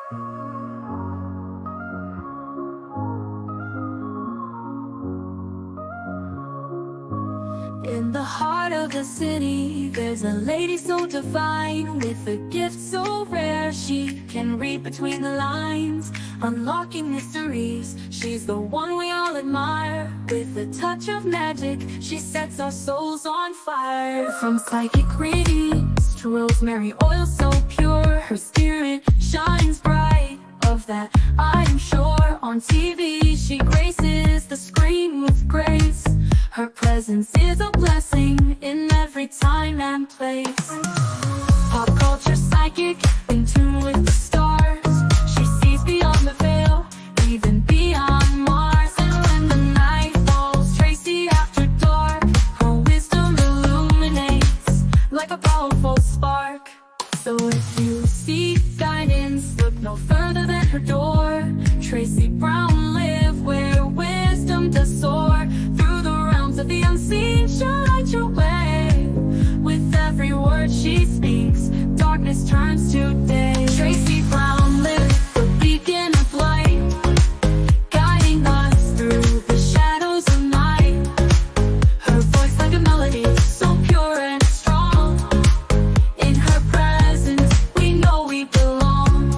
In the heart of the city, there's a lady so divine, with a gift so rare she can read between the lines, unlocking mysteries. She's the one we all admire. With a touch of magic, she sets our souls on fire. From psychic readings to rosemary oil so pure, her spirit shines bright. Of that I am sure. On TV she graces the screen with grace. Her presence is a blessing in every time and place. Pop culture psychic, in tune with the stars. She sees beyond the veil, even beyond Mars. And when the night falls, Tracey after dark, her wisdom illuminates like a powerful spark. So if you seek guidance, look no further than her door. Tracey Brown live where wisdom does soar. Through the realms of the unseen, she'll light your way. With every word she speaks, darkness turns to day. Tracey Brown live, the beacon of light, guiding us through the shadows of night. Her voice like a melody, so pure and strong. In her presence, we know we belong.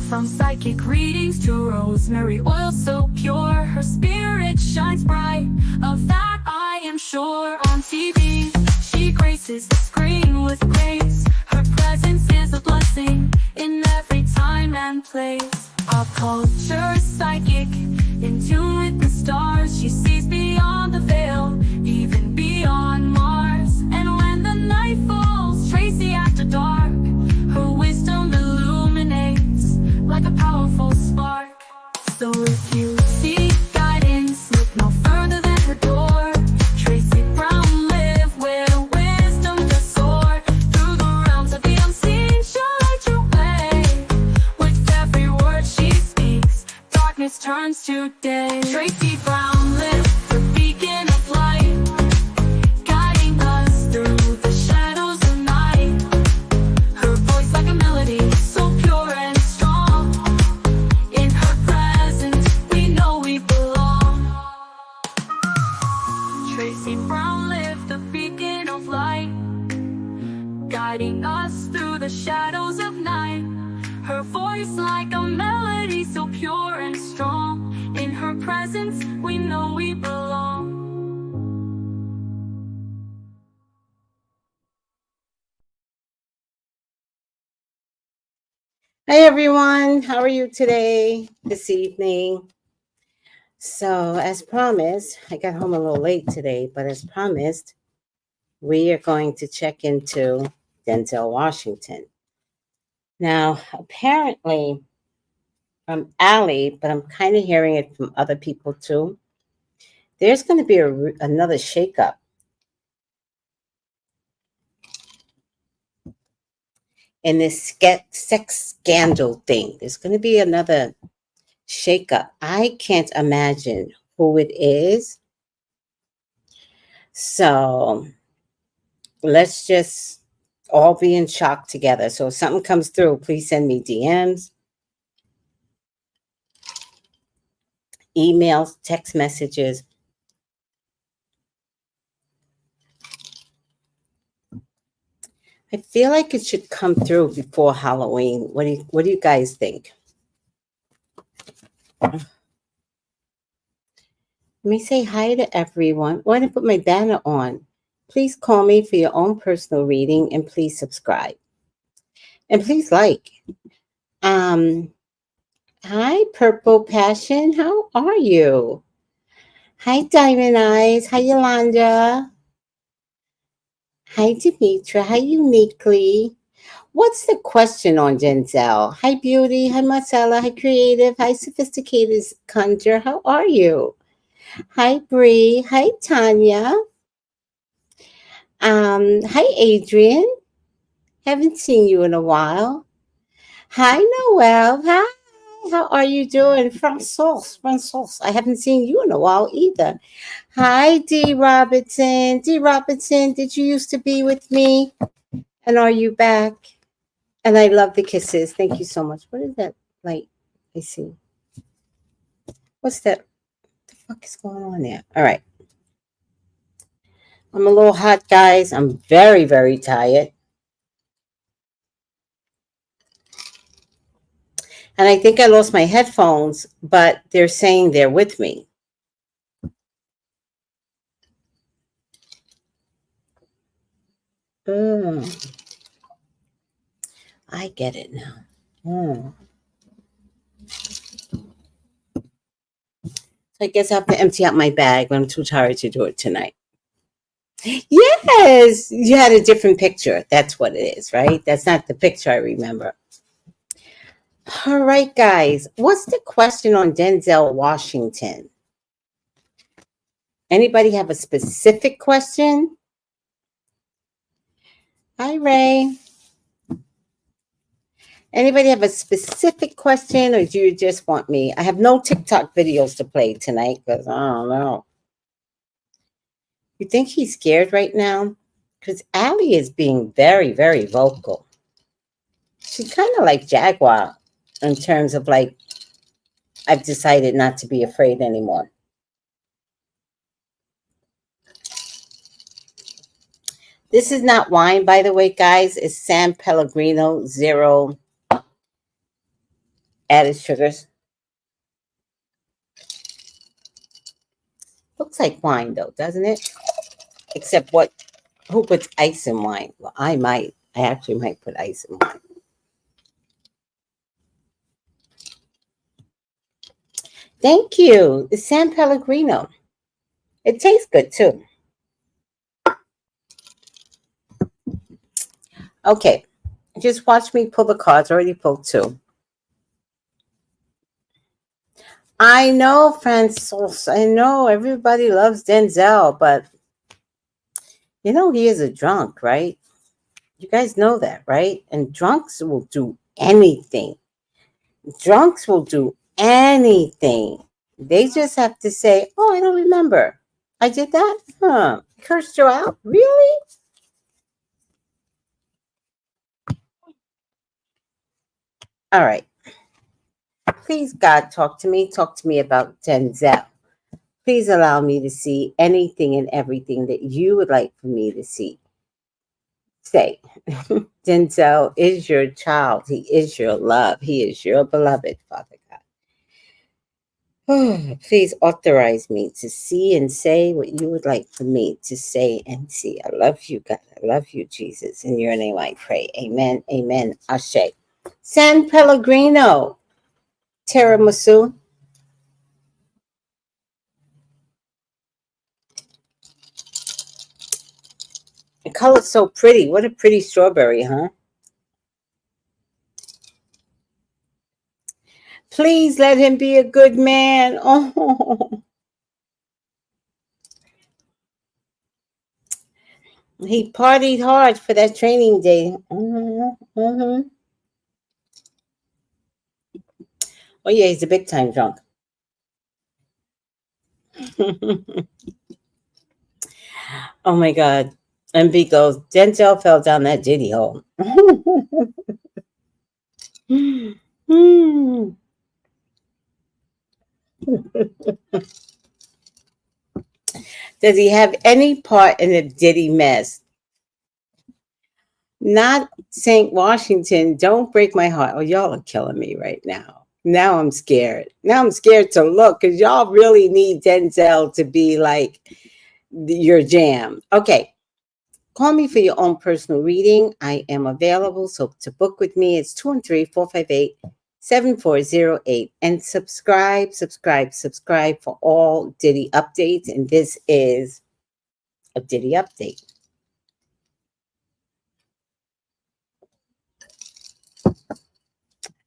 From psychic readings to rosemary oil so pure, her spirit shines bright. Of that I am sure. On TV, she graces the screen with grace. Her presence is a blessing in every time and place. Pop culture psychic, in tune with the stars. She sees beyond the veil, even beyond Mars. And when the night falls, Tracey after dark, her wisdom illuminates like a powerful spark. So if you seek guidance, look no further than her door. Tracey Brown live where wisdom does soar. Through the realms of the unseen, she'll light your way. With every word she speaks, darkness turns to day. Tracey Brown live, the beacon of light, guiding us through the shadows of night. Her voice like a melody, so pure and strong. In her presence, we know we belong. Tracey Brown live, the beacon of light, guiding us through the shadows of night. Her voice like a melody, so pure and strong. In her presence, we know we belong. Hi everyone, how are you today, this evening? So as promised, I got home a little late today, but as promised, we are going to check into Denzel Washington. Now, apparently from Allie, but I'm kind of hearing it from other people too, there's going to be another shakeup in this sex scandal thing. There's going to be another shakeup. I can't imagine who it is. So let's just all be in shock together. So if something comes through, please send me DMs, emails, text messages. I feel like it should come through before Halloween. What do you guys think? Let me say hi to everyone. Why don't I put my banner on? Please call me for your own personal reading, and please subscribe. And please like. Hi, Purple Passion. How are you? Hi, Diamond Eyes. Hi, Yolanda. Hi, Demetra. Hi, Uniquely. What's the question on Denzel? Hi, Beauty. Hi, Marcella. Hi, Creative. Hi, Sophisticated Conjure. How are you? Hi, Bree. Hi, Tanya. Hi, Adrian. Haven't seen you in a while. Hi, Noel. Hi. how are you doing? Francois. I haven't seen you in a while either. Hi, D. Robinson. D. Robinson, did you used to be with me? And are you back? And I love the kisses. Thank you so much. What is that light? I see. What's that? What the fuck is going on there? All right. I'm a little hot, guys. I'm very, very tired. And I think I lost my headphones, but they're saying they're with me. I get it now. So I guess I have to empty out my bag, but I'm too tired to do it tonight. Yes, you had a different picture. That's what it is, right? That's not the picture I remember. All right, guys. What's the question on Denzel Washington? Anybody have a specific question? Hi, Ray. Anybody have a specific question, or do you just want me? I have no TikTok videos to play tonight because I don't know. You think he's scared right now? Because Allie is being very, very vocal. She's kind of like Jaguar in terms of like, I've decided not to be afraid anymore. This is not wine, by the way, guys. It's San Pellegrino, 0 added sugars. Looks like wine, though, doesn't it? Except who puts ice in wine? Well, I might. I actually might put ice in wine. Thank you. It's San Pellegrino. It tastes good, too. Okay. Just watch me pull the cards. I already pulled 2. I know, Francis. I know everybody loves Denzel, but you know he is a drunk, right? You guys know that, right? And drunks will do anything. Drunks will do anything. They just have to say, "Oh, I don't remember. I did that? Huh? I cursed you out? Really?" All right. Please, God, talk to me. Talk to me about Denzel. Please allow me to see anything and everything that you would like for me to see. Say, Denzel is your child. He is your love. He is your beloved, Father God. Oh, please authorize me to see and say what you would like for me to say and see. I love you, God. I love you, Jesus. In your name I pray. Amen. Amen. Ashe. San Pellegrino. Tiramisu. The color's so pretty. What a pretty strawberry, huh? Please let him be a good man. Oh, he partied hard for that training day. Oh, yeah, he's a big time drunk. Oh, my God. MB goes, Denzel fell down that Diddy hole. Does he have any part in the Diddy mess? Not St. Washington. Don't break my heart. Oh, y'all are killing me right now. Now I'm scared. Now I'm scared to look because y'all really need Denzel to be like your jam. Okay. Call me for your own personal reading. I am available. So to book with me, it's 213-458-7408. And subscribe for all Diddy updates. And this is a Diddy update.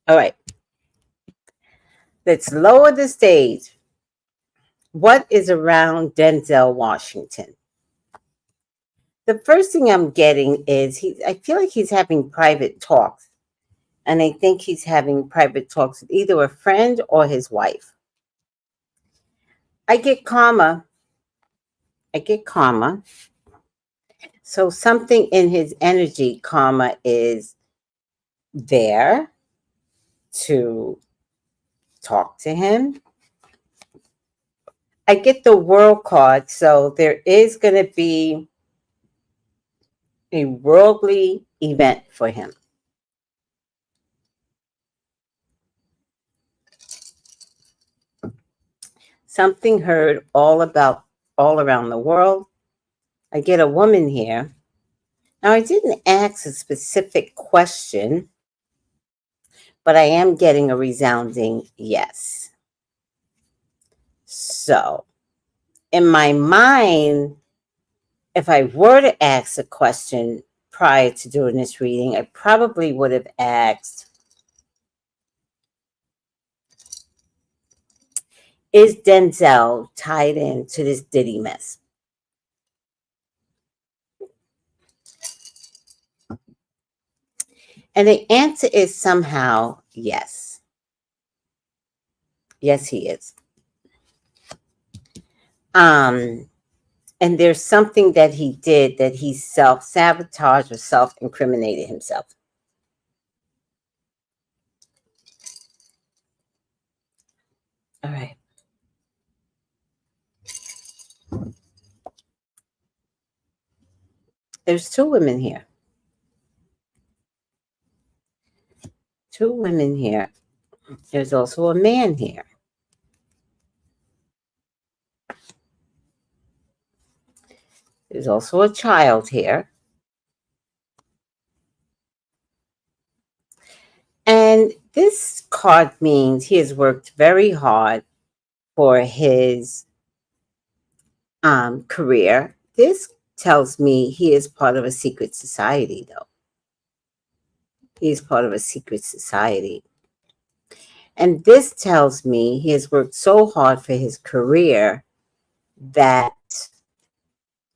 All right. Let's lower the stage. What is around Denzel Washington? The first thing I'm getting is I feel like he's having private talks. And I think he's having private talks with either a friend or his wife. I get karma. I get karma. So something in his energy, karma, is there to talk to him. I get the world card, so there is going to be a worldly event for him. Something heard all around the world. I get a woman here. Now, I didn't ask a specific question, but I am getting a resounding yes. So, in my mind, if I were to ask a question prior to doing this reading, I probably would have asked, is Denzel tied into this Diddy mess? And the answer is somehow yes. Yes, he is. And there's something that he did that he self-sabotaged or self-incriminated himself. All right. There's two women here. Two women here. There's also a man here. There's also a child here. And this card means he has worked very hard for his career. This tells me he is part of a secret society, though. He is part of a secret society. And this tells me he has worked so hard for his career that,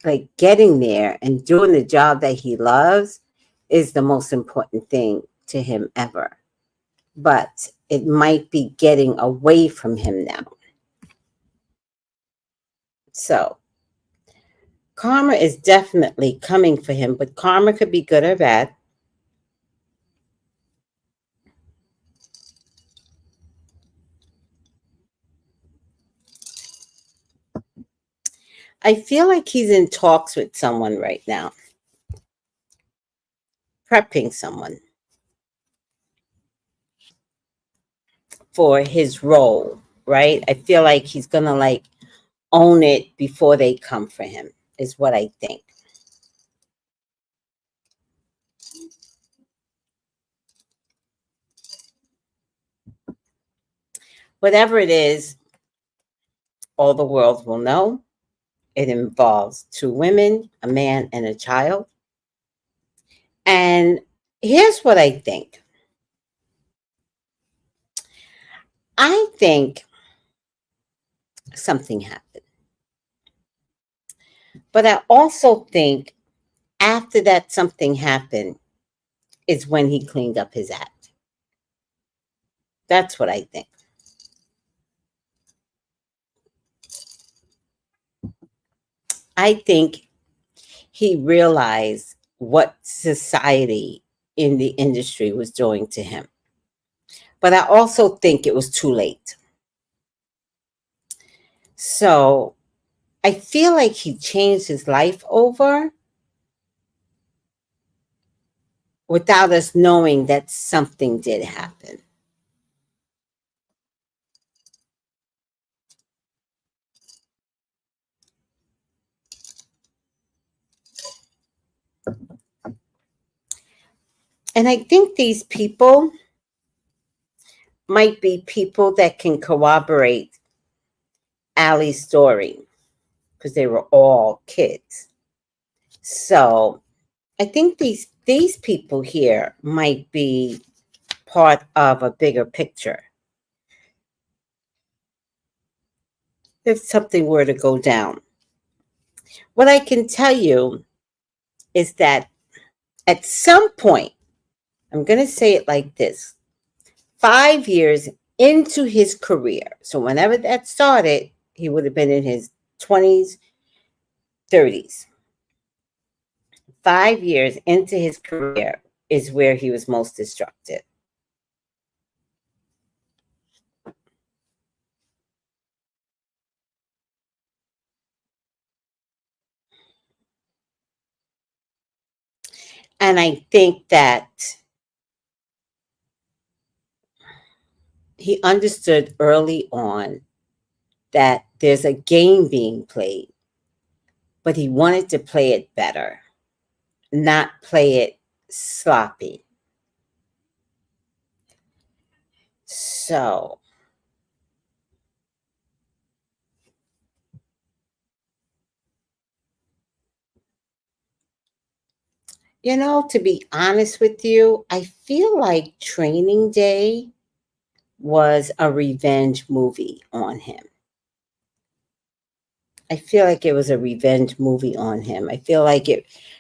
like, getting there and doing the job that he loves is the most important thing to him ever. But it might be getting away from him now. So, karma is definitely coming for him, but karma could be good or bad. I feel like he's in talks with someone right now, prepping someone for his role, right? I feel like he's going to like own it before they come for him, is what I think. Whatever it is, all the world will know. It involves two women, a man, and a child. And here's what I think. I think something happened. But I also think after that something happened is when he cleaned up his act. That's what I think. I think he realized what society in the industry was doing to him. But I also think it was too late. So I feel like he changed his life over without us knowing that something did happen. And I think these people might be people that can corroborate Allie's story because they were all kids. So I think these people here might be part of a bigger picture. If something were to go down. What I can tell you is that at some point, I'm going to say it like this: 5 years into his career. So whenever that started, he would have been in his 20s, 30s. 5 years into his career is where he was most destructive. And I think that he understood early on that there's a game being played, but he wanted to play it better, not play it sloppy. So, to be honest with you, I feel like Training Day was a revenge movie on him. I feel like it was a revenge movie on him. I feel like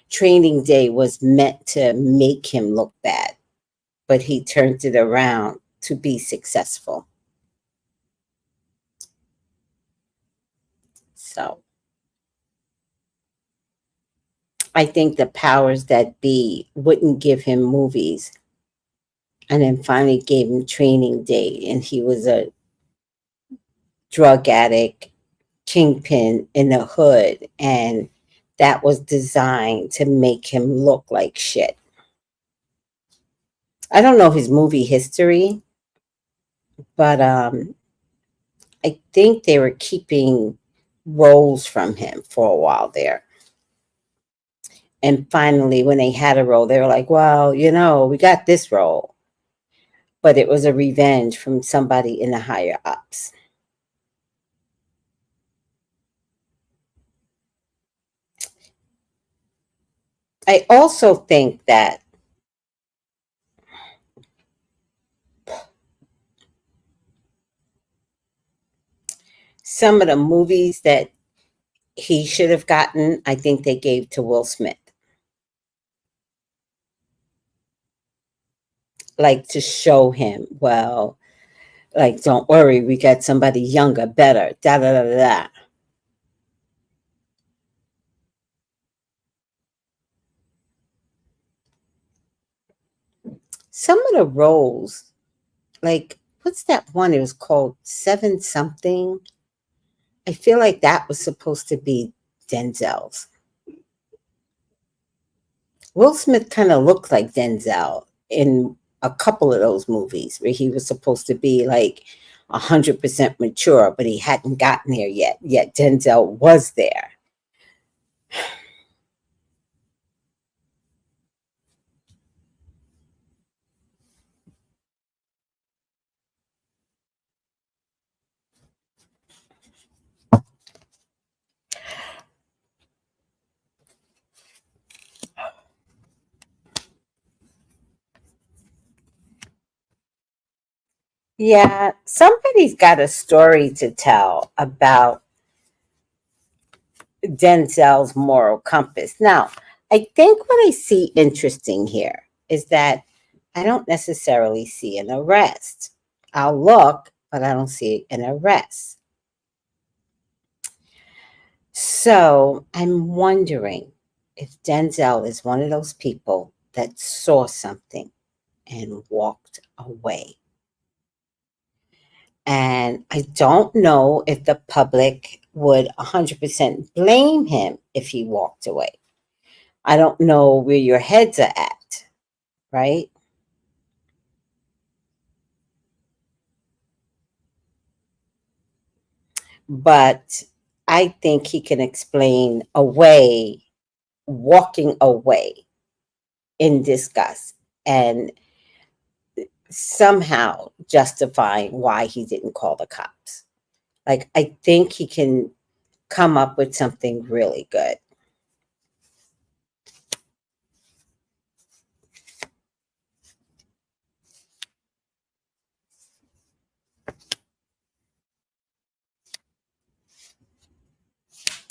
Training Day was meant to make him look bad, but he turned it around to be successful. So I think the powers that be wouldn't give him movies, and then finally gave him Training Day, and he was a drug addict kingpin in the hood, and that was designed to make him look like shit. I don't know his movie history, but I think they were keeping roles from him for a while there. And finally, when they had a role, they were like, well, we got this role. But it was a revenge from somebody in the higher ups. I also think that some of the movies that he should have gotten, I think they gave to Will Smith. Like to show him, well, like, don't worry, we got somebody younger, better, da da da da. Some of the roles, like, what's that one? It was called Seven Something. I feel like that was supposed to be Denzel's. Will Smith kind of looked like Denzel in a couple of those movies where he was supposed to be like 100% mature, but he hadn't gotten there yet. Yet Denzel was there. Yeah, somebody's got a story to tell about Denzel's moral compass. Now, I think what I see interesting here is that I don't necessarily see an arrest. I'll look, but I don't see an arrest. So I'm wondering if Denzel is one of those people that saw something and walked away. And I don't know if the public would 100% blame him if he walked away. I don't know where your heads are at, right? But I think he can explain away, walking away in disgust, and somehow justifying why he didn't call the cops. Like, I think he can come up with something really good.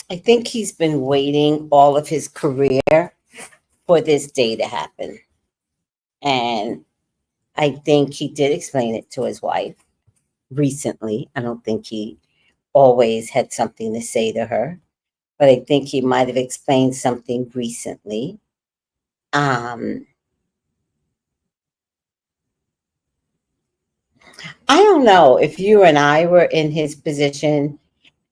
I think he's been waiting all of his career for this day to happen. And I think he did explain it to his wife recently. I don't think he always had something to say to her, but I think he might have explained something recently. Um, I don't know if you and I were in his position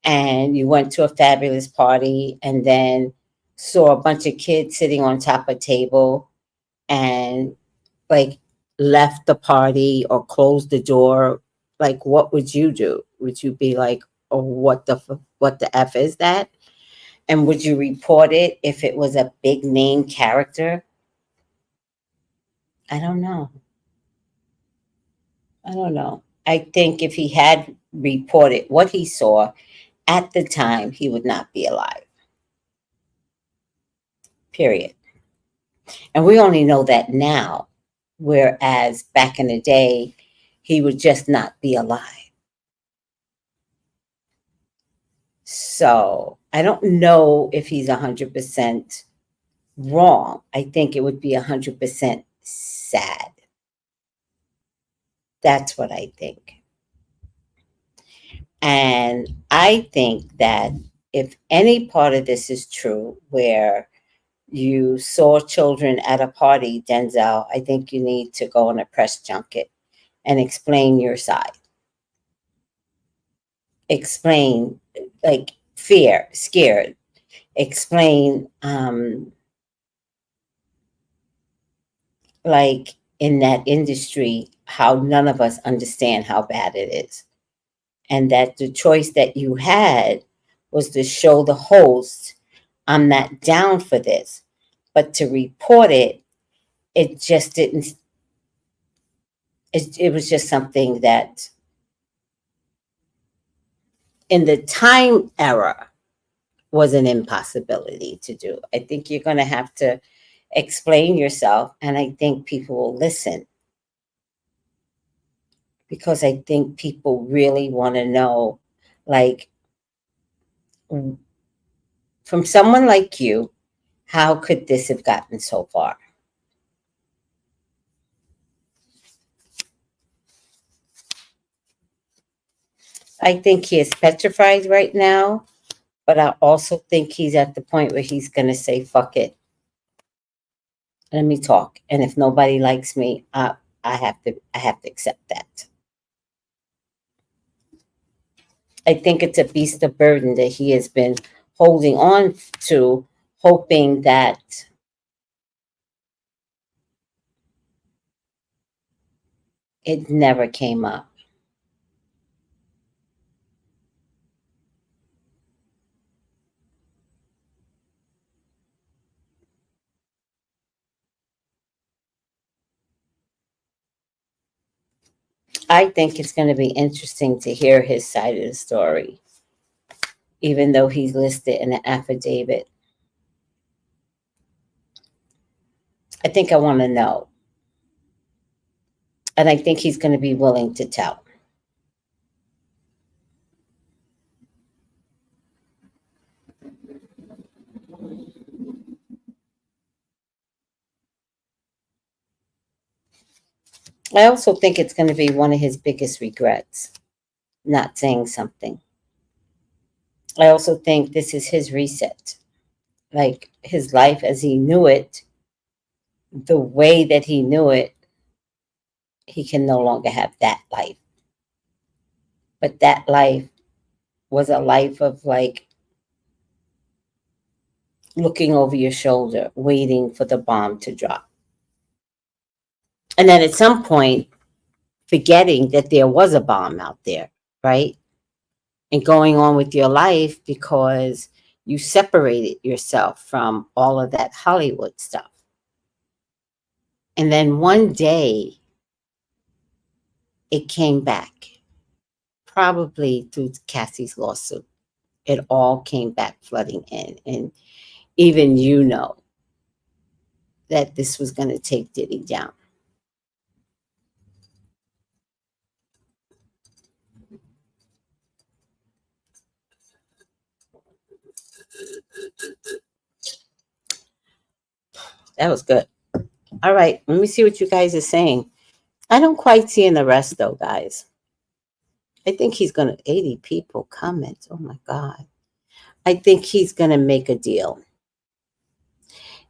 and you went to a fabulous party and then saw a bunch of kids sitting on top of a table and like left the party or closed the door, like what would you do? Would you be like, oh, what the f is that? And would you report it if it was a big name character? I don't know. I don't know. I think if he had reported what he saw at the time, he would not be alive. Period. And we only know that now, whereas back in the day, he would just not be alive. So I don't know if he's 100% wrong. I think it would be 100% sad. That's what I think. And I think that if any part of this is true, where you saw children at a party, Denzel, I think you need to go on a press junket and explain your side. Explain, like, fear, scared. Explain, like, in that industry, how none of us understand how bad it is. And that the choice that you had was to show the host, I'm not down for this. But to report it, it just didn't, it was just something that in the time era was an impossibility to do. I think you're going to have to explain yourself, and I think people will listen because I think people really want to know, like, from someone like you, how could this have gotten so far? I think he is petrified right now, but I also think he's at the point where he's going to say, fuck it. Let me talk. And if nobody likes me, I have to accept that. I think it's a beast of burden that he has been holding on to, hoping that it never came up. I think it's going to be interesting to hear his side of the story, even though he's listed in an affidavit. I think I want to know. And I think he's going to be willing to tell. I also think it's going to be one of his biggest regrets, not saying something. I also think this is his reset. Like his life as he knew it, the way that he knew it, he can no longer have that life. But that life was a life of like looking over your shoulder, waiting for the bomb to drop. And then at some point, forgetting that there was a bomb out there, right? And going on with your life because you separated yourself from all of that Hollywood stuff. And then one day it came back, probably through Cassie's lawsuit. It all came back flooding in. And even you know that this was going to take Diddy down. That was good. All right, let me see what you guys are saying. I don't quite see an arrest though, guys. I think he's gonna 80 people comment. Oh my god. I think he's gonna make a deal.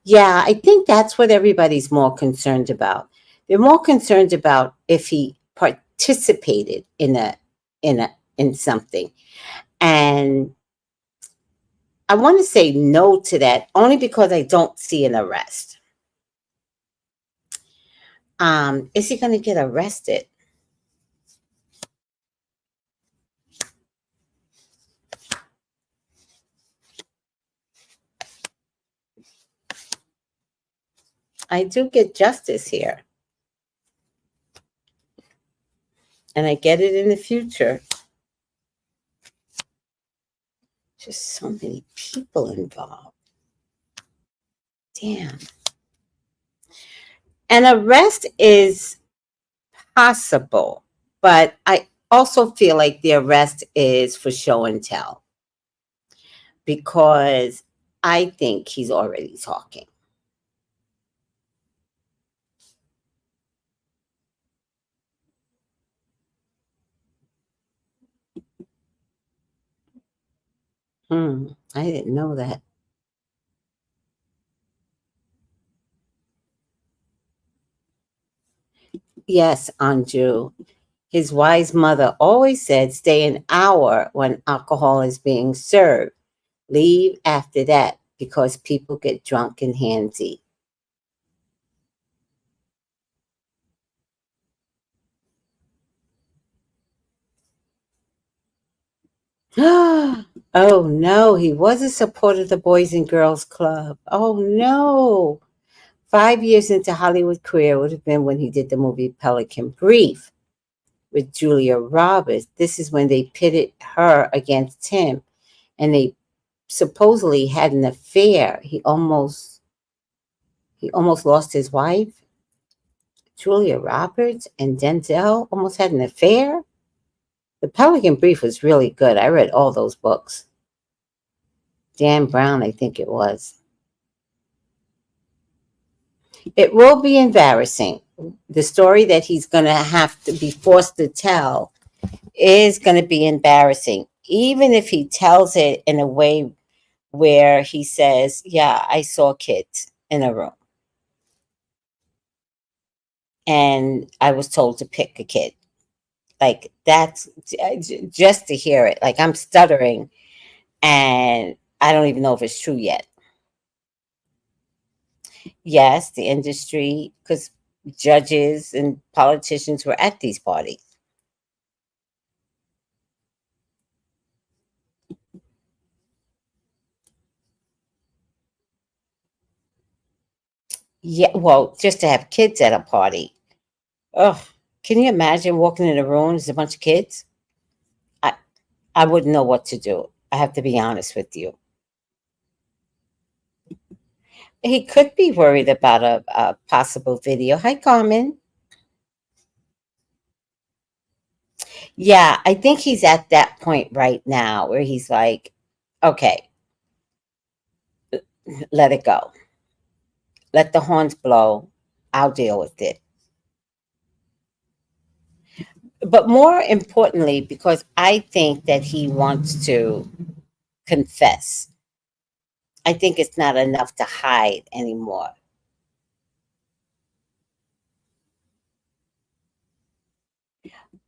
Yeah, I think that's what everybody's more concerned about. They're more concerned about if he participated in something. And I want to say no to that only because I don't see an arrest. Is he going to get arrested? I do get justice here, and I get it in the future. Just so many people involved. Damn. An arrest is possible, but I also feel like the arrest is for show and tell because I think he's already talking. I didn't know that. Yes, Anju. His wise mother always said, stay an hour when alcohol is being served. Leave after that because people get drunk and handsy. Oh no, he was a supporter of the Boys and Girls Club. Oh no. 5 years into Hollywood career would have been when he did the movie Pelican Brief with Julia Roberts. This is when they pitted her against him and they supposedly had an affair. He almost lost his wife. Julia Roberts and Denzel almost had an affair. The Pelican Brief was really good. I read all those books. Dan Brown, I think it was. It will be embarrassing. The story that he's going to have to be forced to tell is going to be embarrassing, even if he tells it in a way where he says, yeah, I saw kids in a room and I was told to pick a kid. Like, that's just to hear it. Like, I'm stuttering and I don't even know if it's true yet. Yes, the industry, because judges and politicians were at these parties. Yeah, well, just to have kids at a party. Ugh, can you imagine walking in a room, there's a bunch of kids? I, I wouldn't know what to do. I have to be honest with you. He could be worried about a possible video. Hi, Carmen. Yeah, I think he's at that point right now where he's like, okay, let it go. Let the horns blow. I'll deal with it. But more importantly, because I think that he wants to confess, I think it's not enough to hide anymore.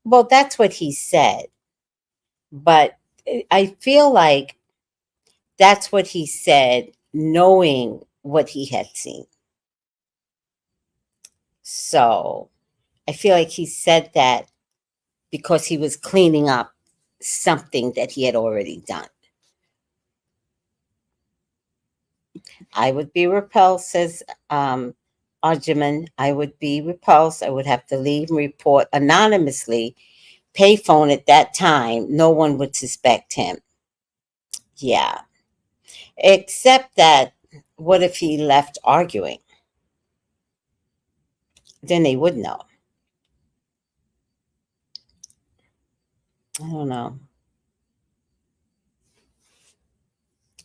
Well, that's what he said. But I feel like that's what he said, knowing what he had seen. So I feel like he said that because he was cleaning up something that he had already done. I would be repulsed, says Arjuman. I would be repulsed. I would have to leave and report anonymously. Payphone at that time, no one would suspect him. Yeah. Except that, what if he left arguing? Then they would know. I don't know.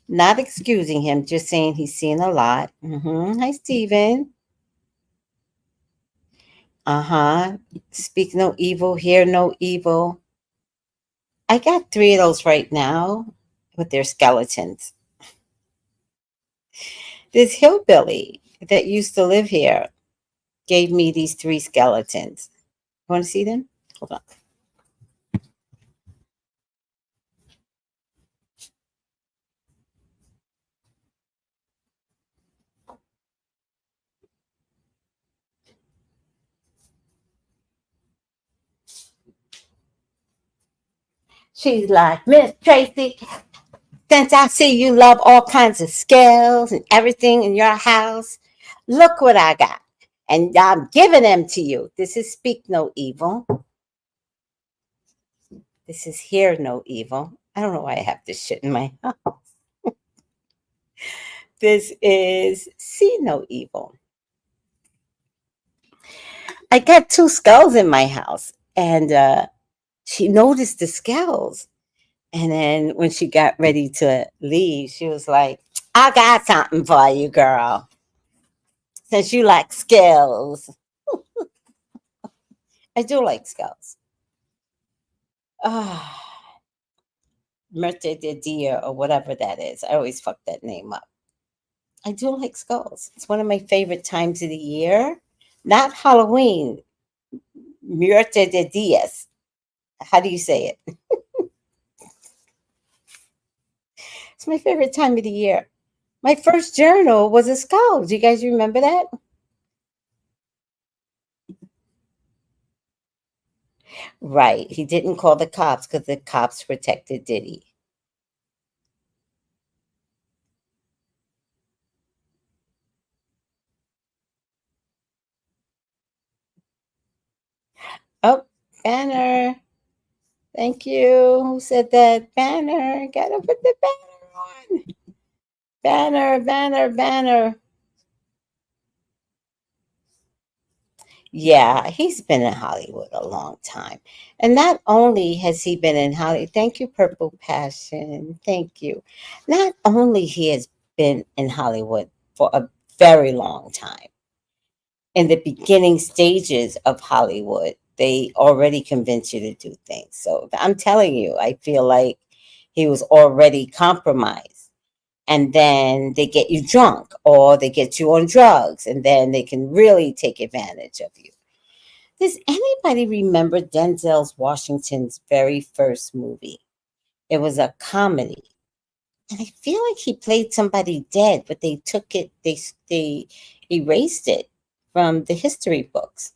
Not excusing him, just saying he's seen a lot. Hi, Steven. Uh-huh. Speak no evil, hear no evil. I got three of those right now with their skeletons. This hillbilly that used to live here gave me these three skeletons. Want to see them? Hold on. She's like, Miss Tracy, since I see you love all kinds of scales and everything in your house, look what I got. And I'm giving them to you. This is speak no evil. This is hear no evil. I don't know why I have this shit in my house. This is see no evil. I got two skulls in my house, and she noticed the skulls. And then when she got ready to leave, she was like, I got something for you, girl. Since you like skulls. I do like skulls. Ah, Merte de Dia or whatever that is. I always fuck that name up. I do like skulls. It's one of my favorite times of the year. Not Halloween. Muerte de Dias. How do you say it? It's my favorite time of the year. My first journal was a skull. Do you guys remember that? Right. He didn't call the cops because the cops protected Diddy. Oh, banner. Thank you. Who said that? Banner. Gotta put the banner on. Banner, banner, banner. Yeah, he's been in Hollywood a long time. And not only has he been in Hollywood, thank you, Purple Passion. Thank you. Not only he has been in Hollywood for a very long time. In the beginning stages of Hollywood, they already convince you to do things. So I'm telling you, I feel like he was already compromised. And then they get you drunk or they get you on drugs, and then they can really take advantage of you. Does anybody remember Denzel Washington's very first movie? It was a comedy. And I feel like he played somebody dead, but they took it, they erased it from the history books.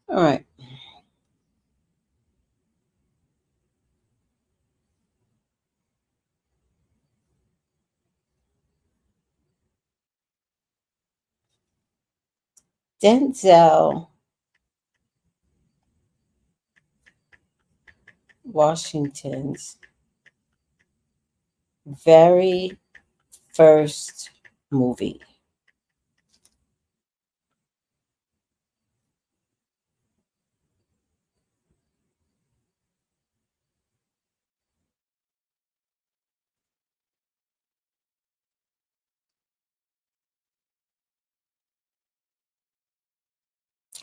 All right. Denzel Washington's very first movie.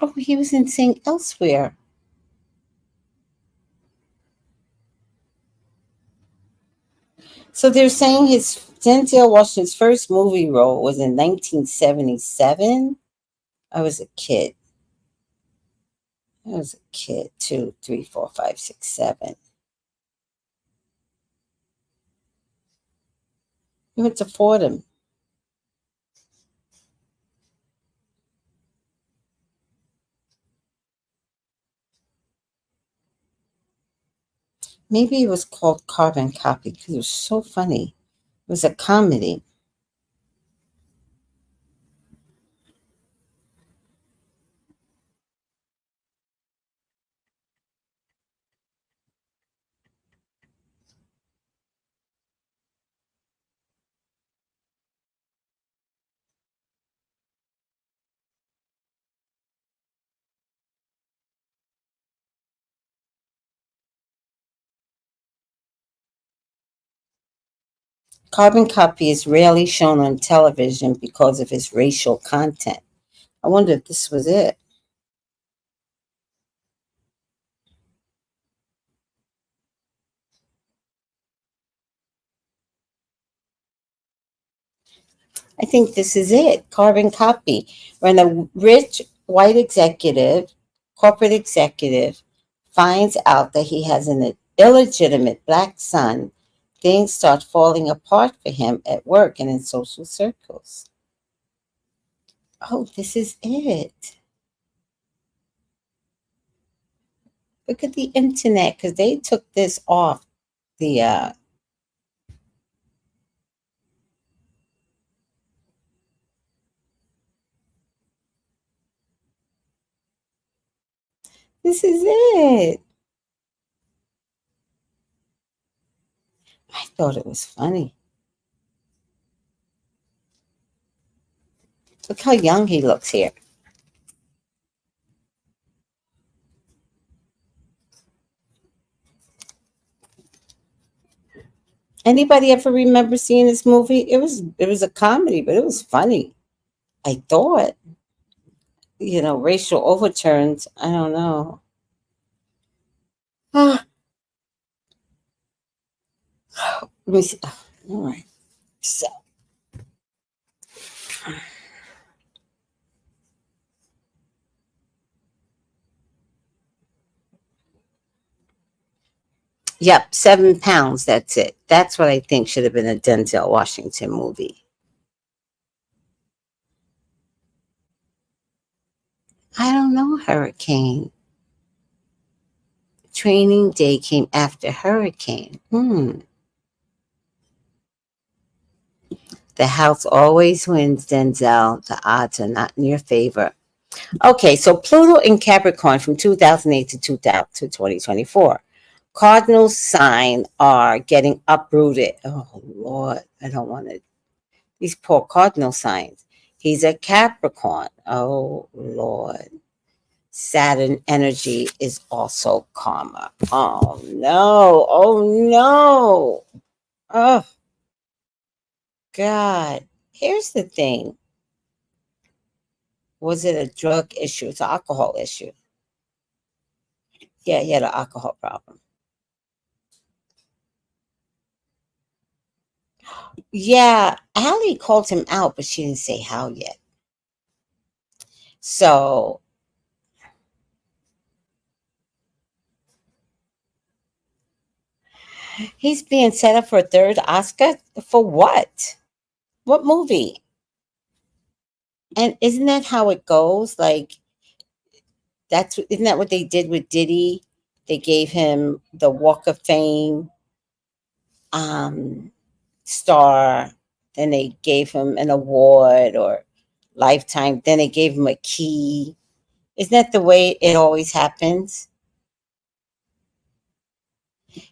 Oh, he was in Sing Elsewhere. So they're saying his Denzel Washington's first movie role was in 1977. I was a kid. I was a kid. Two, three, four, five, six, seven. He went to Fordham. Maybe it was called Carbon Copy because it was so funny. It was a comedy. Carbon Copy is rarely shown on television because of its racial content. I wonder if this was it. I think this is it. Carbon Copy. When a rich white executive, corporate executive, finds out that he has an illegitimate black son, things start falling apart for him at work and in social circles. Oh, this is it. Look at the internet because they took this off the this is it. I thought it was funny. Look how young he looks here. Anybody ever remember seeing this movie? It was a comedy, but it was funny. I thought, racial overturns. I don't know. Ah, let me see. All right. So, yep, 7 pounds. That's it. That's what I think should have been a Denzel Washington movie. I don't know. Hurricane. Training Day came after Hurricane. The house always wins, Denzel. The odds are not in your favor. Okay, so Pluto in Capricorn from 2008 to 2000 to 2024. Cardinal sign are getting uprooted. Oh, Lord, I don't want to. These poor cardinal signs. He's a Capricorn. Oh, Lord. Saturn energy is also karma. Oh, no. Oh, no. Oh, God. Here's the thing. Was it a drug issue? It's an alcohol issue. Yeah, he had an alcohol problem. Yeah, Allie called him out, but she didn't say how yet. So he's being set up for a third Oscar for what? What movie? And isn't that how it goes? Like isn't that what they did with Diddy? They gave him the Walk of Fame um, star, then they gave him an award or lifetime, then they gave him a key. Isn't that the way it always happens?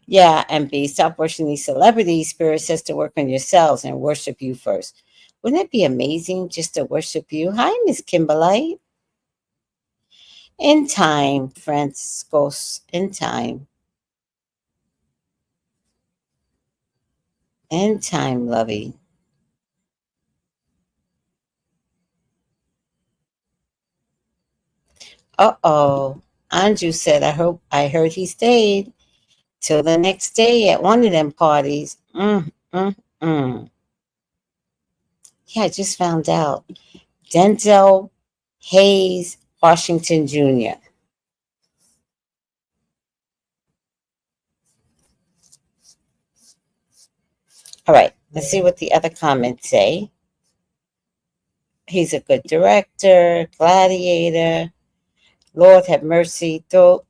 Yeah, and B, stop worshiping these celebrities. Spirit says to work on yourselves and worship you first. Wouldn't it be amazing just to worship you? Hi, Miss Kimberlite. In time, Franciscos. In time. In time, lovey. Uh-oh. Anju said, I heard he stayed till the next day at one of them parties. Mm. Yeah, I just found out. Denzel Hayes Washington Jr. All right, let's see what the other comments say. He's a good director, gladiator. Lord have mercy. Throw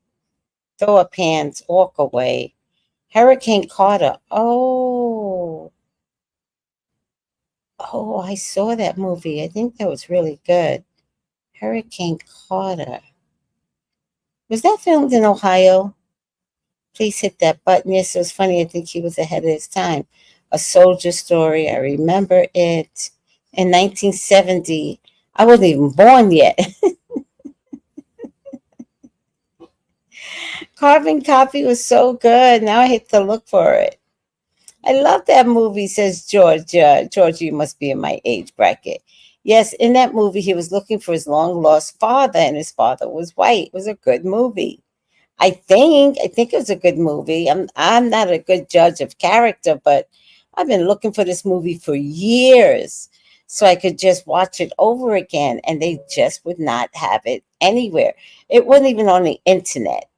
up hands, walk away. Hurricane Carter. Oh, I saw that movie. I think that was really good. Hurricane Carter. Was that filmed in Ohio? Please hit that button. Yes, it was funny. I think he was ahead of his time. A Soldier Story. I remember it in 1970. I wasn't even born yet. Carbon Copy was so good. Now I hate to look for it. I love that movie, says George. George, you must be in my age bracket. Yes, in that movie, he was looking for his long lost father, and his father was white. It was a good movie. I think it was a good movie. I'm not a good judge of character, but I've been looking for this movie for years so I could just watch it over again, and they just would not have it anywhere. It wasn't even on the internet.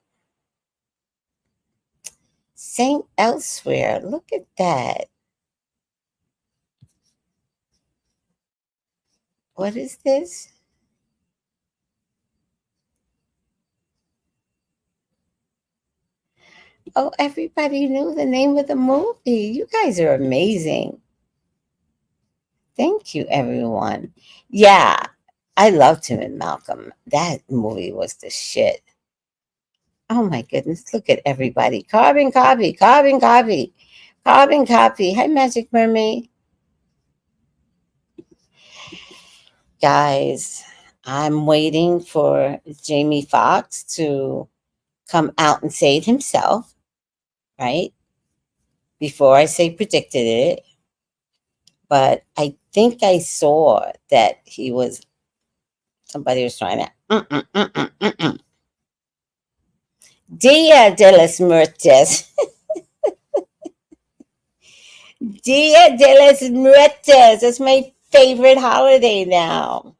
Saint Elsewhere. Look at that. What is this? Oh, everybody knew the name of the movie. You guys are amazing. Thank you, everyone. Yeah, I loved him in Malcolm. That movie was the shit. Oh my goodness, look at everybody. Carbon copy, carbon copy, carbon copy. Hi, Magic Mermaid. Guys, I'm waiting for Jamie Foxx to come out and say it himself, right? Before I say predicted it. But I think I saw that somebody was trying to. Dia de las Muertes. Dia de las Muertes. That's my favorite holiday now.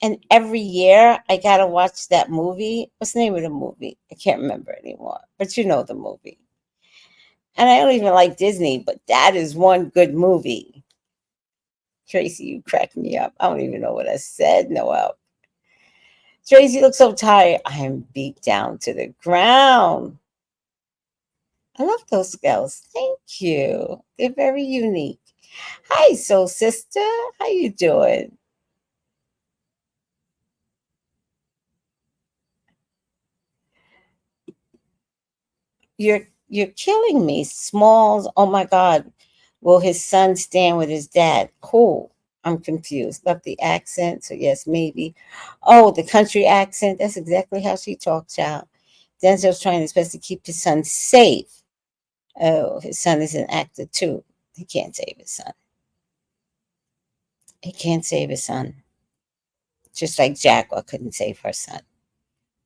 And every year I gotta watch that movie. What's the name of the movie? I can't remember anymore. But you know the movie. And I don't even like Disney, but that is one good movie. Tracy, you cracked me up. I don't even know what I said, Noel. Tracy looks so tired. I am beat down to the ground. I love those girls. Thank you. They're very unique. Hi, soul sister. How you doing? You're killing me. Smalls. Oh my God. Will his son stand with his dad? Cool. I'm confused. Love the accent. So yes, maybe. Oh, the country accent. That's exactly how she talks, child. Denzel's trying his best to keep his son safe. Oh, his son is an actor too. He can't save his son. He can't save his son. Just like Jaguar couldn't save her son.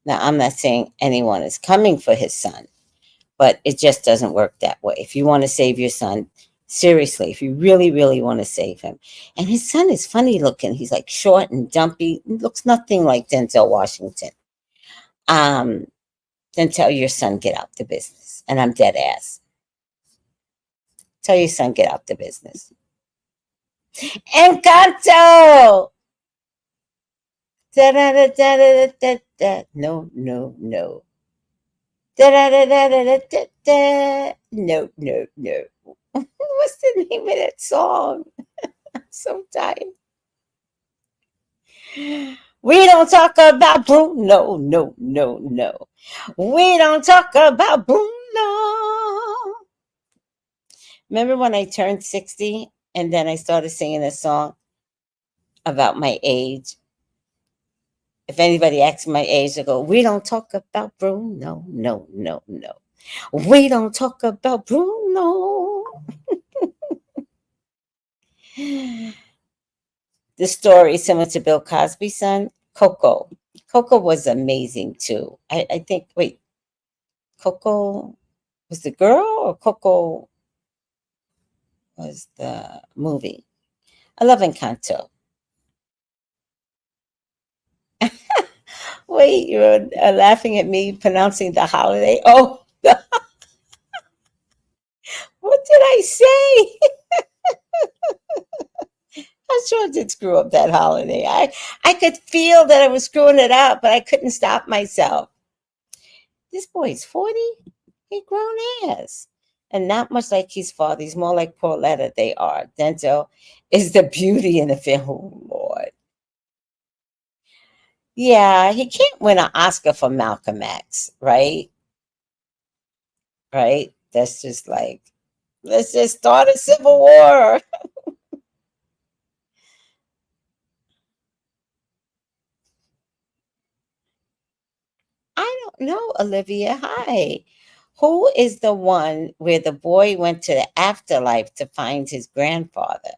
Now, I'm not saying anyone is coming for his son, but it just doesn't work that way. If you want to save your son, seriously, if you really, really want to save him. And his son is funny looking. He's like short and dumpy. He looks nothing like Denzel Washington. Um, then tell your son, get out the business. And I'm dead ass. Tell your son, get out the business. Encanto! Da, da, da, da, da, da, da. No, no, no. Da, da, da, da, da, da, da, da. No, no, no. What's the name of that song? I'm so tired. We don't talk about Bruno. No, no, no. We don't talk about Bruno. Remember when I turned 60 and then I started singing a song about my age? If anybody asks my age, they go, we don't talk about Bruno. No, no, no. We don't talk about Bruno. The story is similar to Bill Cosby's son, Coco. Coco was amazing too. I think, wait, Coco was the girl or Coco was the movie? I love Encanto. Wait, you're laughing at me pronouncing the holiday? Oh, what did I say? I sure did screw up that holiday. I could feel that I was screwing it up, but I couldn't stop myself. This boy's 40. He grown ass. And not much like his father. He's more like Pauletta. They are. Denzel is the beauty in the film, Lord. Yeah, he can't win an Oscar for Malcolm X, right? Right? That's just like, let's just start a civil war. I don't know, Olivia. Hi. Who is the one where the boy went to the afterlife to find his grandfather?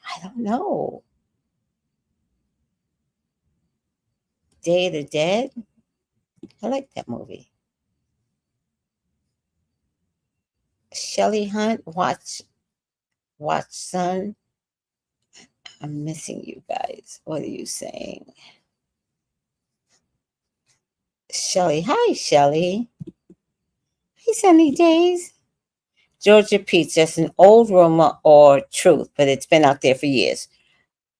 I don't know. Day of the Dead? I like that movie. Shelley Hunt, watch son. I'm missing you guys. What are you saying? Shelley. Hi, Shelley. Hey, Sunny Days. Georgia Peach, that's an old rumor or truth, but it's been out there for years.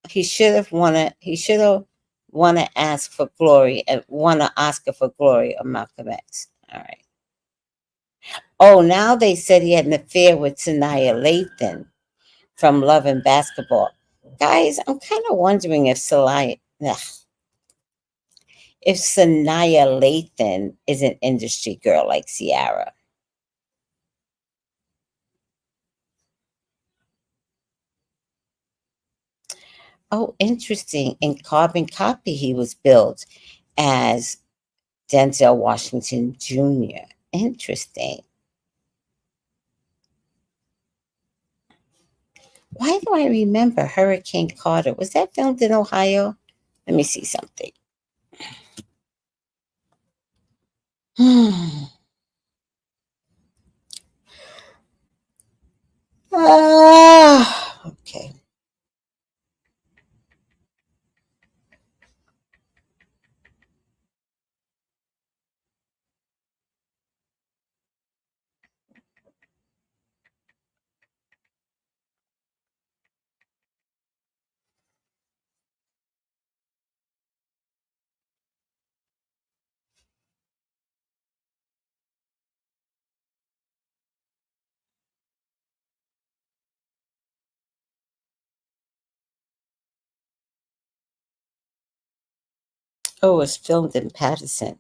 He should have wanna ask for glory and won an Oscar for Glory of Malcolm X. All right. Oh, now they said he had an affair with Sanaya Lathan from Love and Basketball. Guys, I'm kind of wondering if Sanaya Lathan is an industry girl like Ciara. Oh, interesting. In Carbon Copy, he was billed as Denzel Washington Jr. Interesting. Why do I remember Hurricane Carter? Was that filmed in Ohio? Let me see something. Okay. Oh, it was filmed in Patterson.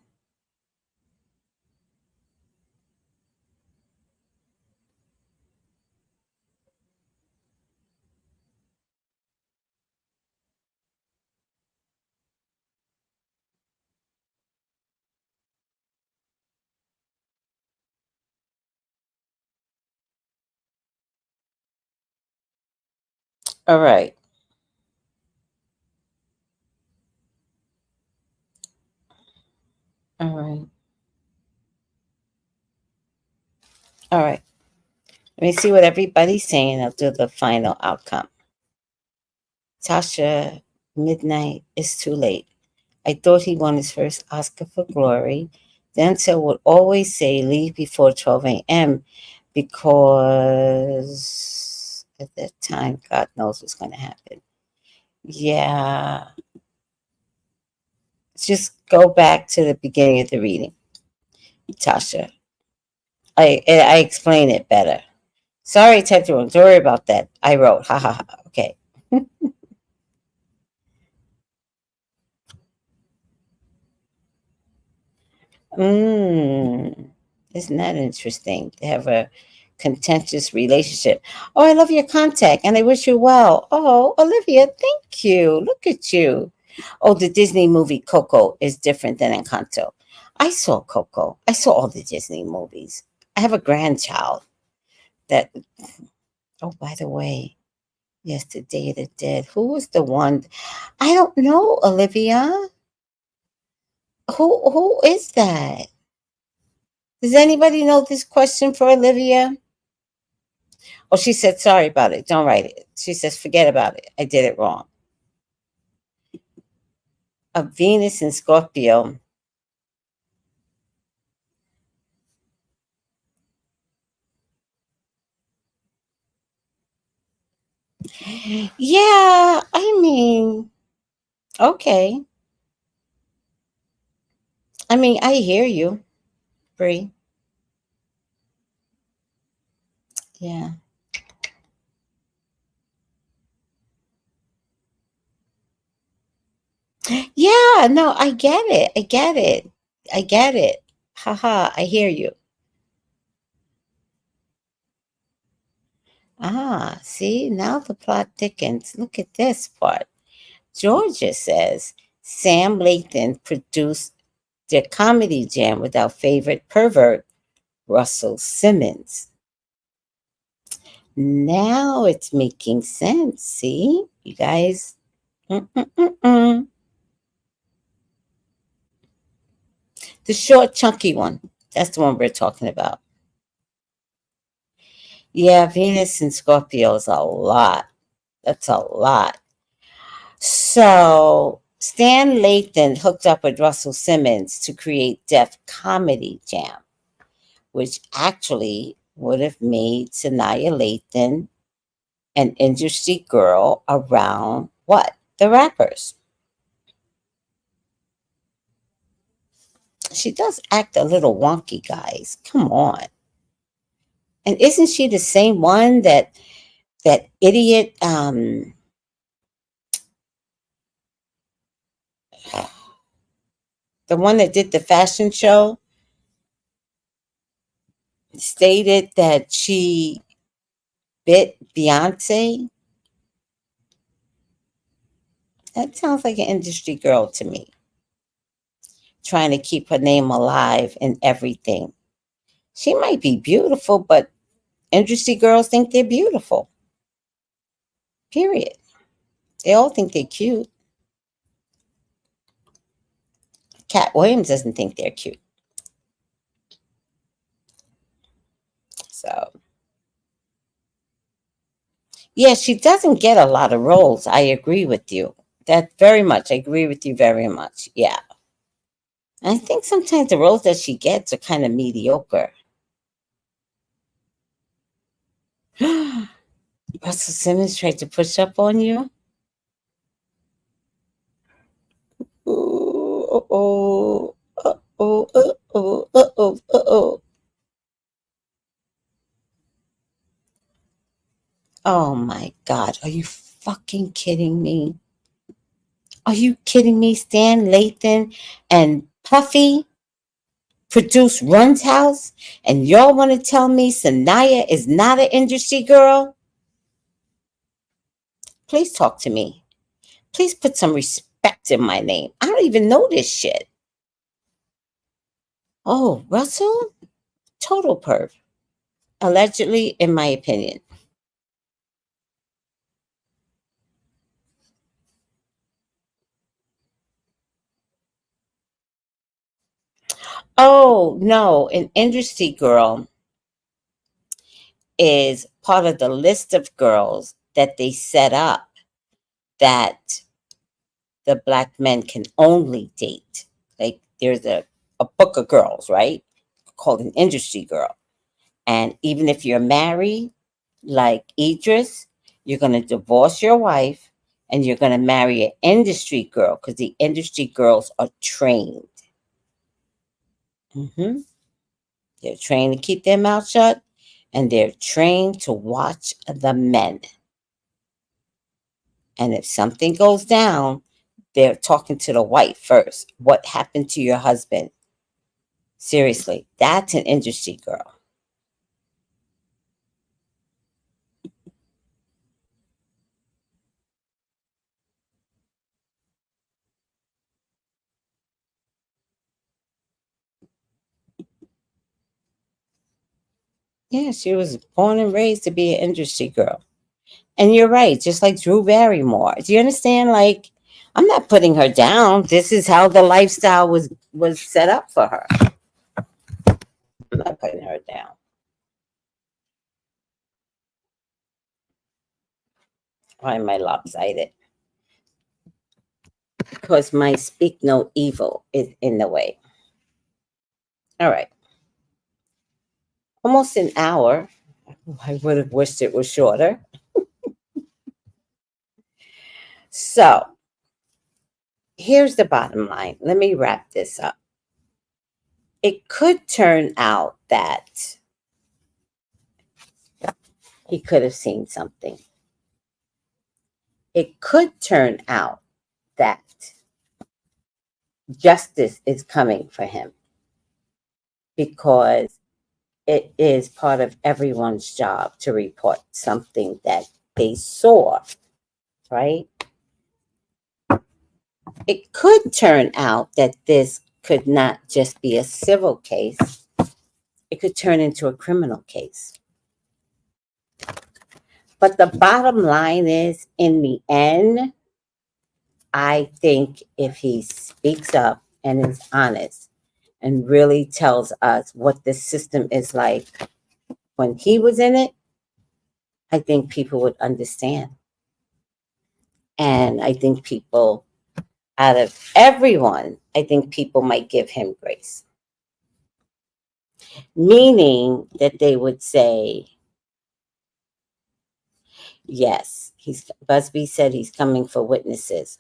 All right. All right. All right. Let me see what everybody's saying. I'll do the final outcome. Tasha, midnight is too late. I thought he won his first Oscar for Glory. Denzel would always say leave before 12 a.m. because at that time, God knows what's going to happen. Yeah. Just go back to the beginning of the reading, Tasha. I explain it better. Sorry, Ted, don't worry about that. I wrote, ha ha ha. Okay. Mm, isn't that interesting? They have a contentious relationship. Oh, I love your contact and I wish you well. Oh, Olivia, thank you. Look at you. Oh, the Disney movie Coco is different than Encanto. I saw Coco. I saw all the Disney movies. I have a grandchild that, oh, by the way, yes, the Day of the Dead. Who was the one? I don't know, Olivia. Who is that? Does anybody know this question for Olivia? Oh, she said sorry about it. Don't write it. She says forget about it. I did it wrong. A Venus in Scorpio. Yeah, I mean, okay. I mean, I hear you, Bree. Yeah. Yeah, no, I get it. I get it. I get it. Haha, I hear you. Ah, see, now the plot thickens. Look at this part. Georgia says Sam Lathan produced their comedy jam with our favorite pervert, Russell Simmons. Now it's making sense. See, you guys. Mm-mm-mm-mm. The short, chunky one. That's the one we're talking about. Yeah, Venus and Scorpio is a lot. That's a lot. So Stan Lathan hooked up with Russell Simmons to create Def Comedy Jam, which actually would have made Sanaya Lathan an industry girl around what? The rappers. She does act a little wonky, guys. Come on. And isn't she the same one that idiot the one that did the fashion show stated that she bit Beyonce? That sounds like an industry girl to me, trying to keep her name alive and everything. She might be beautiful, but industry girls think they're beautiful. Period. They all think they're cute. Cat Williams doesn't think they're cute. So, yeah, she doesn't get a lot of roles. I agree with you. That very much. I agree with you very much. Yeah. I think sometimes the roles that she gets are kind of mediocre. Russell Simmons tried to push up on you. Ooh, uh-oh, uh-oh, uh-oh, uh-oh, uh-oh. Oh my God, are you fucking kidding me? Are you kidding me? Stan Lathan and Puffy produced Run's House, and y'all want to tell me Sanaya is not an industry girl? Please talk to me. Please put some respect in my name. I don't even know this shit. Oh, Russell? Total perv. Allegedly, in my opinion. Oh, no. An industry girl is part of the list of girls that they set up that the black men can only date. Like there's a book of girls, right? Called an industry girl. And even if you're married, like Idris, you're going to divorce your wife and you're going to marry an industry girl because the industry girls are trained. Hmm. They're trained to keep their mouth shut and they're trained to watch the men. And if something goes down, they're talking to the wife first. What happened to your husband? Seriously, that's an industry girl. Yeah, she was born and raised to be an industry girl. And you're right, just like Drew Barrymore. Do you understand? Like, I'm not putting her down. This is how the lifestyle was set up for her. I'm not putting her down. Why am I lopsided? Because my speak no evil is in the way. All right. Almost an hour. I would have wished it was shorter. So here's the bottom line. Let me wrap this up. It could turn out that he could have seen something. It could turn out that justice is coming for him because it is part of everyone's job to report something that they saw, right? It could turn out that this could not just be a civil case, it could turn into a criminal case. But the bottom line is, in the end, I think if he speaks up and is honest and really tells us what the system is like when he was in it, I think people would understand. And I think people, out of everyone, I think people might give him grace. Meaning that they would say, yes, Busby said he's coming for witnesses.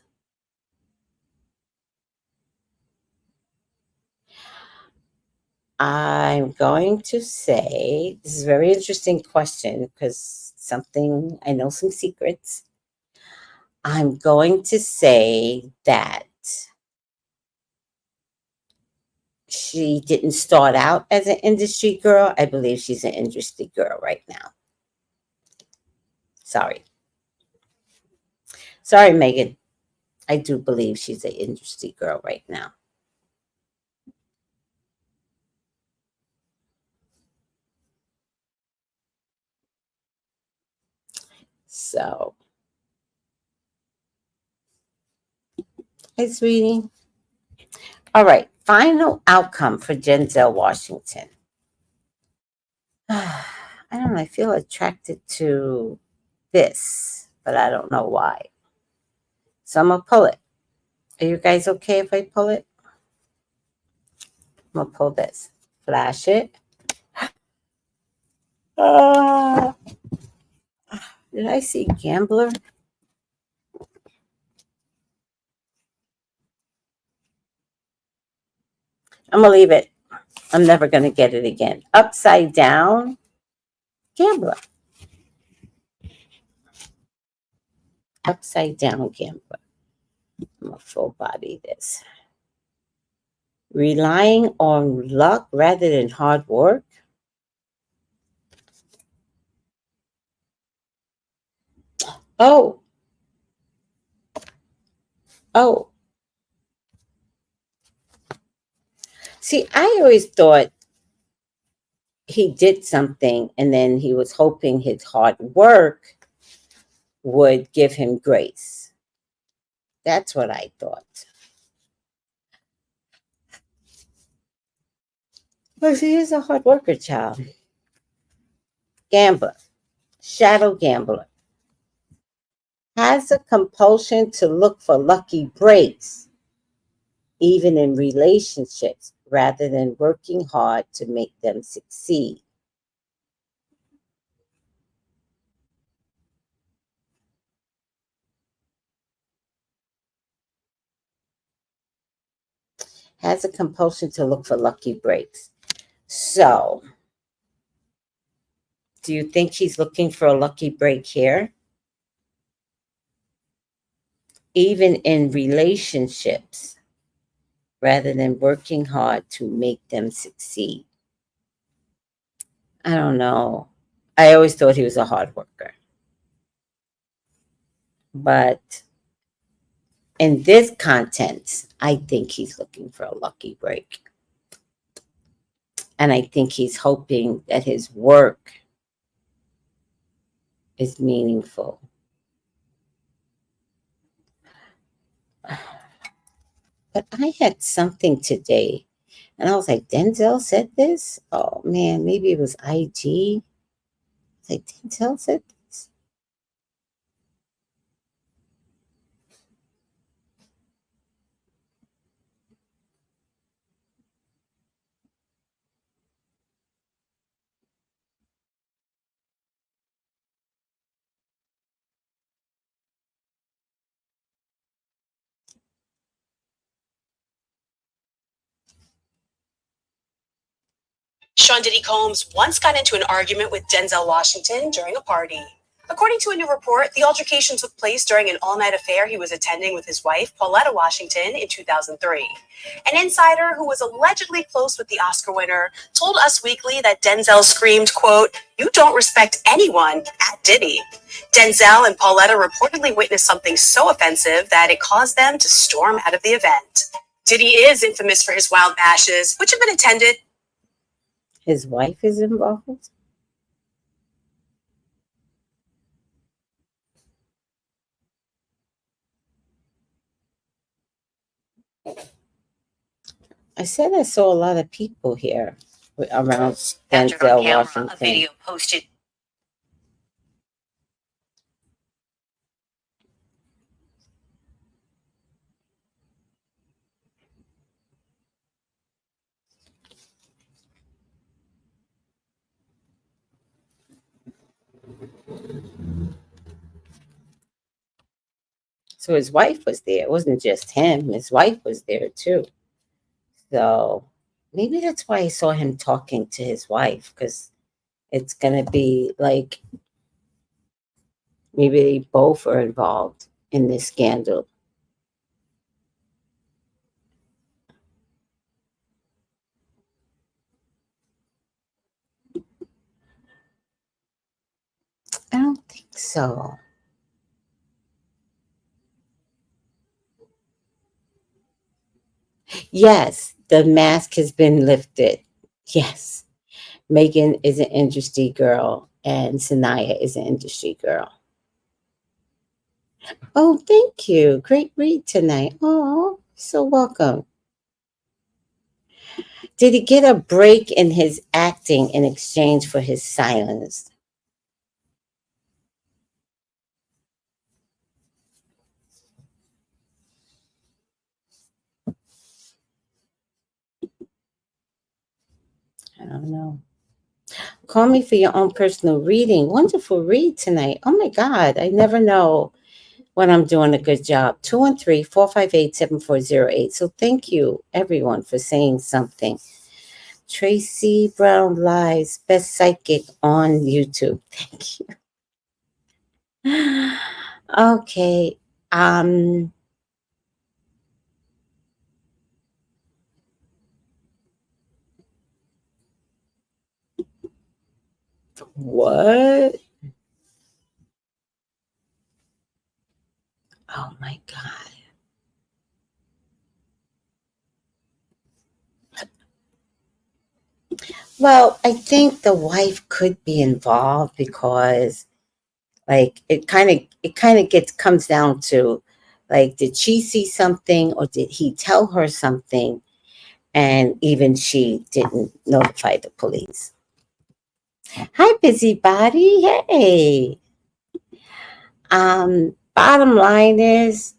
I'm going to say, this is a very interesting question because I know some secrets. I'm going to say that she didn't start out as an industry girl. I believe she's an industry girl right now. Sorry. Sorry, Megan. I do believe she's an industry girl right now. So, hey, sweetie. All right. Final outcome for Denzel Washington. I don't know. I feel attracted to this, but I don't know why. So I'm going to pull it. Are you guys okay if I pull it? I'm going to pull this. Flash it. Uh, did I see gambler? I'm going to leave it. I'm never going to get it again. Upside down, gambler. Upside down, gambler. I'm going to full body this. Relying on luck rather than hard work. Oh. Oh. See, I always thought he did something and then he was hoping his hard work would give him grace. That's what I thought. But he is a hard worker, child. Gambler, shadow gambler, has a compulsion to look for lucky breaks, even in relationships, rather than working hard to make them succeed. Has a compulsion to look for lucky breaks. So, do you think he's looking for a lucky break here? Even in relationships, rather than working hard to make them succeed. I don't know. I always thought he was a hard worker. But in this content, I think he's looking for a lucky break. And I think he's hoping that his work is meaningful. but I had something today, and I was like, Denzel said this? Oh man, maybe it was IG. Like, Denzel said this? Sean Diddy Combs once got into an argument with Denzel Washington during a party. According to a new report, the altercation took place during an all-night affair he was attending with his wife, Pauletta Washington, in 2003. An insider who was allegedly close with the Oscar winner told Us Weekly that Denzel screamed, quote, "You don't respect anyone," at Diddy. Denzel and Pauletta reportedly witnessed something so offensive that it caused them to storm out of the event. Diddy is infamous for his wild bashes, which have been attended. His wife is involved? I said I saw a lot of people here around Denzel Washington. A video posted. So his wife was there. It wasn't just him. His wife was there too. So maybe that's why I saw him talking to his wife, because it's going to be like maybe they both are involved in this scandal. I don't think so. Yes, the mask has been lifted. Yes. Megan is an industry girl and Sanaya is an industry girl. Oh, thank you. Great read tonight. Oh, so welcome. Did he get a break in his acting in exchange for his silence? I don't know. Call me for your own personal reading. Wonderful read tonight. Oh my God. I never know when I'm doing a good job. 213-458-7408. So thank you, everyone, for saying something. Tracey Brown Lives, best psychic on YouTube. Thank you. Okay. Um, what? Oh my God. Well, I think the wife could be involved because like it kind of gets comes down to like, did she see something or did he tell her something? And even she didn't notify the police. Hi, busybody. Hey. Bottom line is,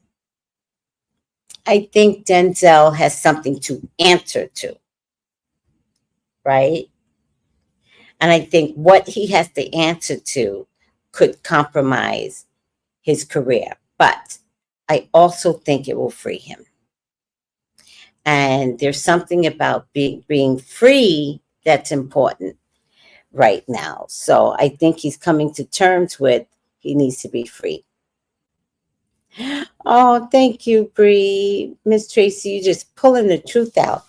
I think Denzel has something to answer to, right? And I think what he has to answer to could compromise his career. But I also think it will free him. And there's something about being free that's important right now. So I think he's coming to terms with he needs to be free. Oh, thank you, Bree. Miss Tracy, you just pulling the truth out.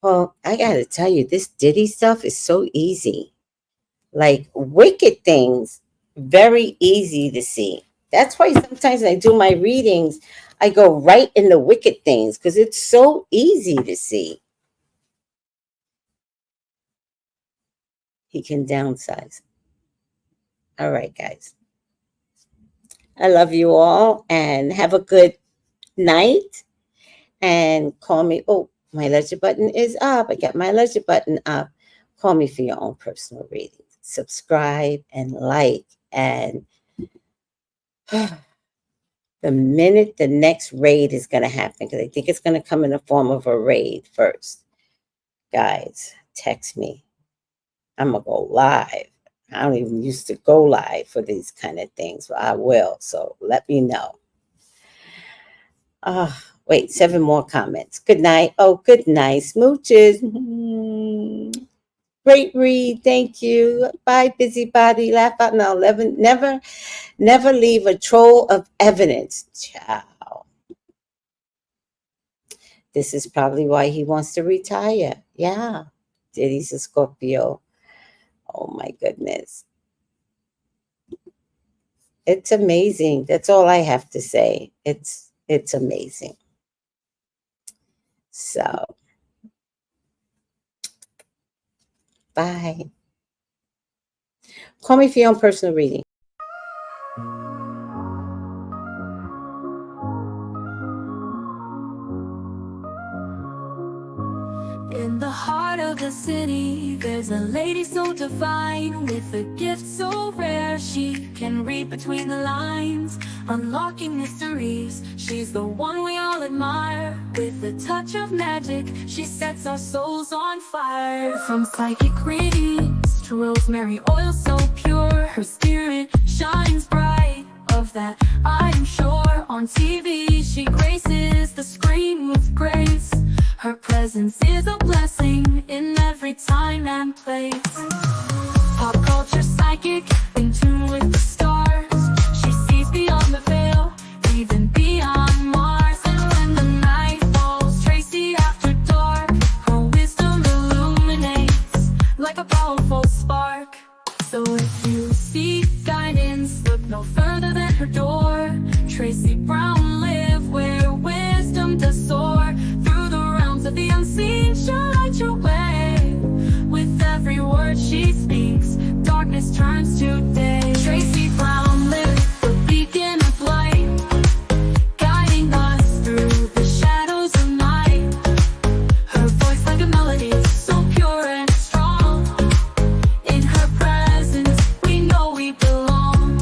Well, I gotta tell you, this Diddy stuff is so easy. Like wicked things, very easy to see. That's why sometimes when I do my readings, I go right in the wicked things because it's so easy to see. He can downsize. All right, guys. I love you all and have a good night. and call me. Oh, my ledger button is up. I got my ledger button up. Call me for your own personal reading. Subscribe and like. And the minute the next raid is going to happen, because I think it's going to come in the form of a raid first. Guys, text me. I'm going to go live. I don't even used to go live for these kind of things, but I will. So let me know. Wait, 7 more comments. Good night. Oh, good night. Smooches. Great read. Thank you. Bye, busybody. Laugh out now. Never leave a troll of evidence. Ciao. This is probably why he wants to retire. Yeah. Diddy's a Scorpio. Oh my goodness. It's amazing. That's all I have to say. It's amazing. So, bye. Call me for your own personal reading. In the heart of the city, there's a lady so divine, with a gift so rare she can read between the lines, unlocking mysteries. She's the one we all admire. With a touch of magic, she sets our souls on fire. From psychic readings to rosemary oil so pure, her spirit shines bright. Of that I am sure. On TV she graces the screen with grace. Her presence is a blessing in every time and place. Pop culture psychic, in tune with the stars. She sees beyond the veil, even beyond Mars. And when the night falls, Tracey after dark, her wisdom illuminates like a powerful spark. So if you seek guidance, look no further than her door. Tracey Brown live where wisdom does soar. Through the realms of the unseen, she'll light your way. With every word she speaks, darkness turns to day. Tracey Brown live, the beacon of light, guiding us through the shadows of night. Her voice like a melody, so pure and strong. In her presence, we know we belong.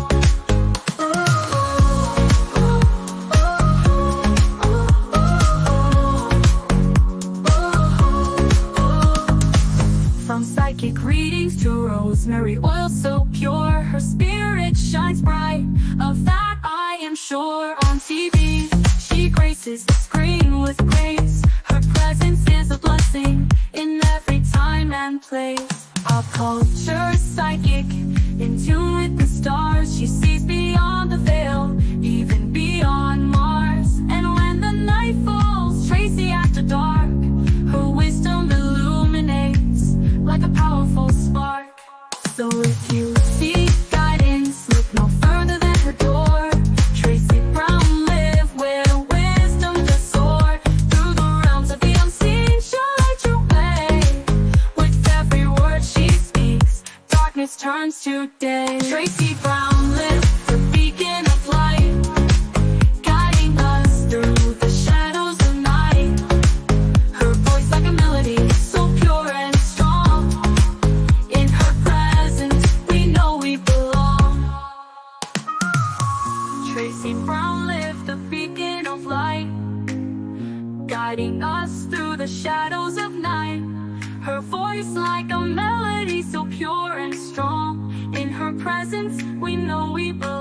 From psychic readings to rosemary oil so pure, her spirit shines bright. Of that I am sure. On TV, she graces the screen with grace. Her presence is a blessing in every time and place. Pop culture psychic, in tune with the stars. She sees beyond the veil, even beyond Mars. And when the night falls, Tracey after dark, her wisdom illuminates like a powerful spark. So if you seek guidance, look no further than her door. Tracey Brown live where wisdom does soar. Through the realms of the unseen, she'll light your way. With every word she speaks, darkness turns to day. Tracey Brown live, the beacon of light, guiding us through the shadows of night. Her voice like a melody, so pure and strong. In her presence, we know we belong. Tracey Brown live, the beacon of light, guiding us through the shadows of night. Her voice like a melody, so pure and strong. In her presence, we know we belong.